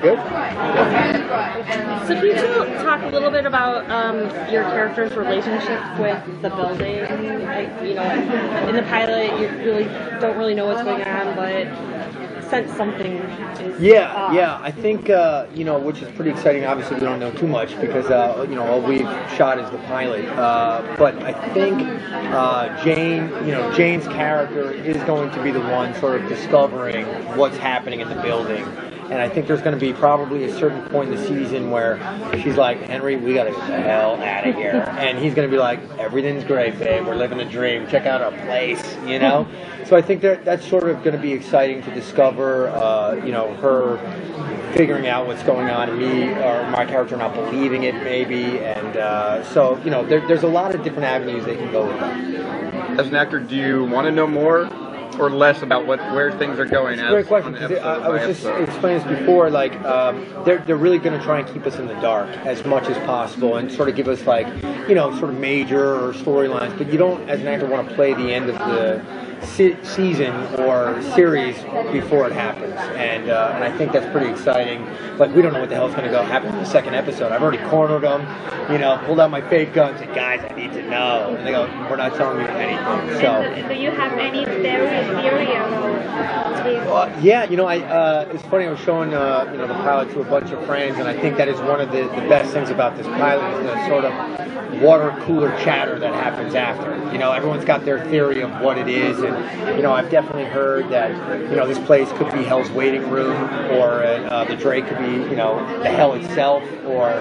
good. So can you talk a little bit about your character's relationship with the building? Like, you know, in the pilot, you really don't really know what's going on, but sense something is off. Yeah. I think you know, which is pretty exciting. Obviously, we don't know too much because you know, all we've shot is the pilot. But I think Jane's character is going to be the one sort of discovering what's happening in the building. And I think there's going to be probably a certain point in the season where she's like, Henry, we got to get the hell out of here. And he's going to be like, everything's great, babe. We're living a dream. Check out our place, you know? So I think that's sort of going to be exciting to discover, you know, her figuring out what's going on and me or my character not believing it, maybe. And so, you know, there's a lot of different avenues they can go with that. As an actor, do you want to know more or less about where things are going? Great question. I was just explaining this before. Like, they're really going to try and keep us in the dark as much as possible, and sort of give us, like, you know, sort of major or storylines. But you don't, as an actor, want to play the end of the season or series before it happens, and I think that's pretty exciting. Like, we don't know what the hell's going to happen in the second episode. I've already cornered them, you know, pulled out my fake gun, and said, guys, I need to know. And they go, we're not telling you anything. So, do you have any theory on yeah, you know, it's funny. I was showing you know, the pilot to a bunch of friends, and I think that is one of the best things about this pilot is the sort of water cooler chatter that happens after. You know, everyone's got their theory of what it is, and you know, I've definitely heard that, you know, this place could be Hell's waiting room, or the Drake could be, you know, the hell itself, or,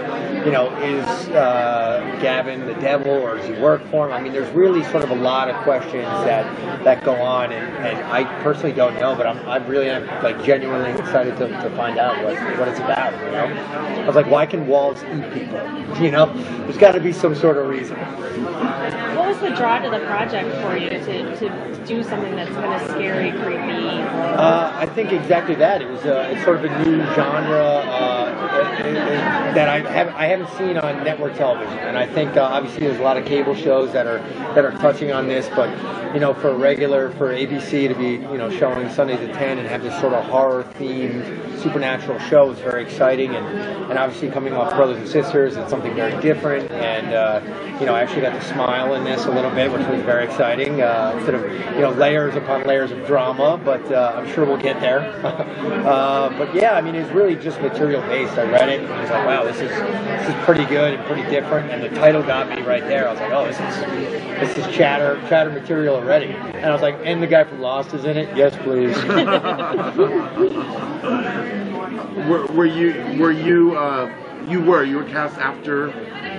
you know, is Gavin the devil, or does he work for him? I mean, there's really sort of a lot of questions that go on, and I personally don't know, but I'm really like genuinely excited to find out what it's about. You know, I was like, why can walls eat people? You know, there's got to be some sort of reason. What was the draw to the project for you to do something that's kind of scary, creepy? I think exactly that. It was it's sort of a new genre that I haven't seen on network television, and I think obviously there's a lot of cable shows that are touching on this, but you know, for ABC to be, you know, showing Sundays at 10 and have this sort of horror themed supernatural show is very exciting, and obviously coming off Brothers and Sisters, it's something very different, and you know, I actually got to smile in this a little bit, which was very exciting, instead of, you know, layers upon layers of drama, but I'm sure we'll get there. But yeah, I mean, it's really just material based. I read it and I was like, wow, this is pretty good and pretty different, and the title got me right there. I was like, oh, this is chatter material already. And I was like, and the guy from Lost is in it? Yes, please. You were cast after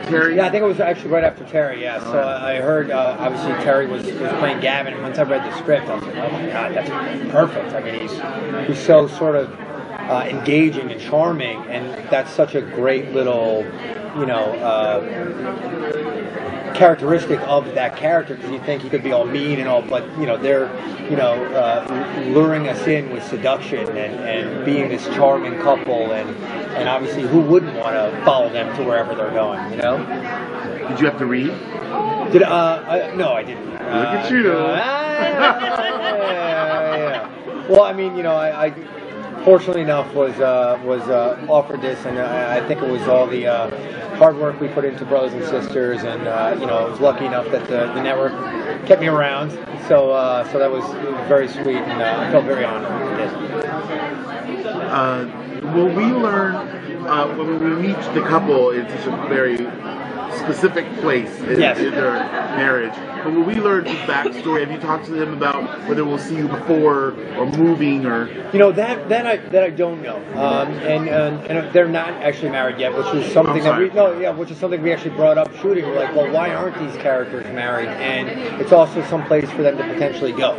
Terry? Yeah, I think it was actually right after Terry, yeah. So I heard, obviously, Terry was playing Gavin, and once I read the script, I was like, oh my God, that's perfect. I mean, he's so sort of engaging and charming, and that's such a great little, you know, characteristic of that character, because you think he could be all mean and all, but you know, they're, you know, luring us in with seduction and being this charming couple, and obviously who wouldn't want to follow them to wherever they're going, you know? Did you have to read? No, I didn't. Look at you. Yeah. Well, I mean, you know, I fortunately enough was offered this, and I think it was all the hard work we put into Brothers and Sisters, and you know, I was lucky enough that the network kept me around, so that was very sweet, and I felt very honored. Will we learn when we meet the couple? It's just a very specific place in their marriage. But will we learn his backstory? Have you talked to them about whether we'll see you before or moving, or? You know, that I don't know. And they're not actually married yet, which is something which is something we actually brought up shooting. We're like, well, why aren't these characters married? And it's also some place for them to potentially go,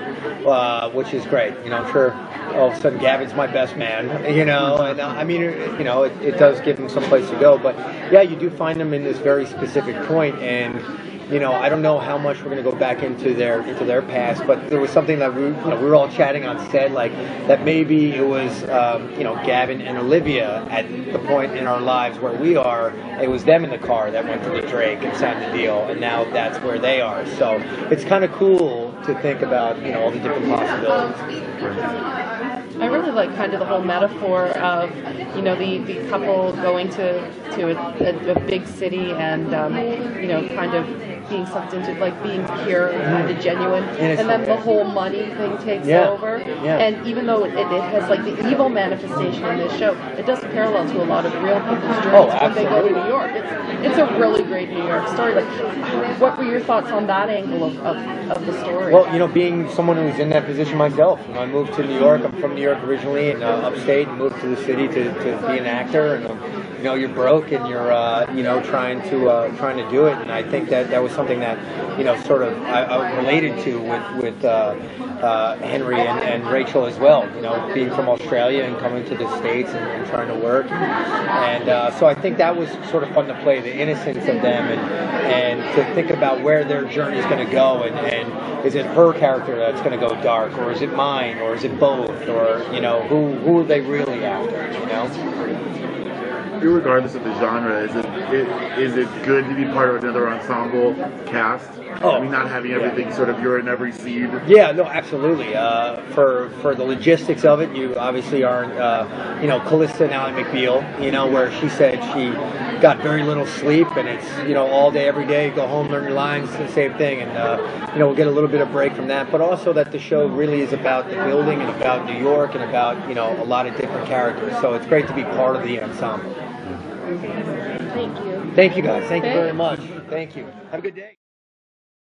which is great. You know, I'm sure all of a sudden Gavin's my best man. You know, and I mean, you know, it does give them some place to go. But yeah, you do find them in this very specific point, and you know, I don't know how much we're going to go back into their past, but there was something that we were all chatting on set, like that maybe it was you know, Gavin and Olivia at the point in our lives where we are. It was them in the car that went to the Drake and signed the deal, and now that's where they are. So it's kind of cool to think about, you know, all the different possibilities. I really like kind of the whole metaphor of, you know, the couple going to a big city and, you know, kind of being sucked into, like, being pure and kind of genuine. And then the whole money thing takes over. Yeah. And even though it has, like, the evil manifestation in this show, it does parallel to a lot of real people's journeys when they go to New York. It's a really great New York story. Like, what were your thoughts on that angle of the story? Well, you know, being someone who's in that position myself, you know, I moved to New York. I'm from New York originally, and upstate, and moved to the city to be an actor. And you know, you're broke, and you're you know, trying to do it. And I think that was something that, you know, sort of I related to with Henry and Rachel as well. You know, being from Australia and coming to the States and trying to work. And so I think that was sort of fun to play, the innocence of them, and to think about where their journey is going to go, and is it her character that's going to go dark, or is it mine, or is it both, or, you know, who are they really after, you know? Regardless of the genre, is it good to be part of another ensemble cast? I mean, not having everything sort of you're in every seed. Yeah, no, absolutely. For the logistics of it, you obviously aren't, you know, Callista and Ally McBeal, you know, where she said she got very little sleep, and it's, you know, all day, every day, go home, learn your lines, the same thing, and, you know, we'll get a little bit of break from that, but also that the show really is about the building and about New York and about, you know, a lot of different characters, so it's great to be part of the ensemble. Thank you. Thank you, guys. Thank you very much. Thank you. Have a good day.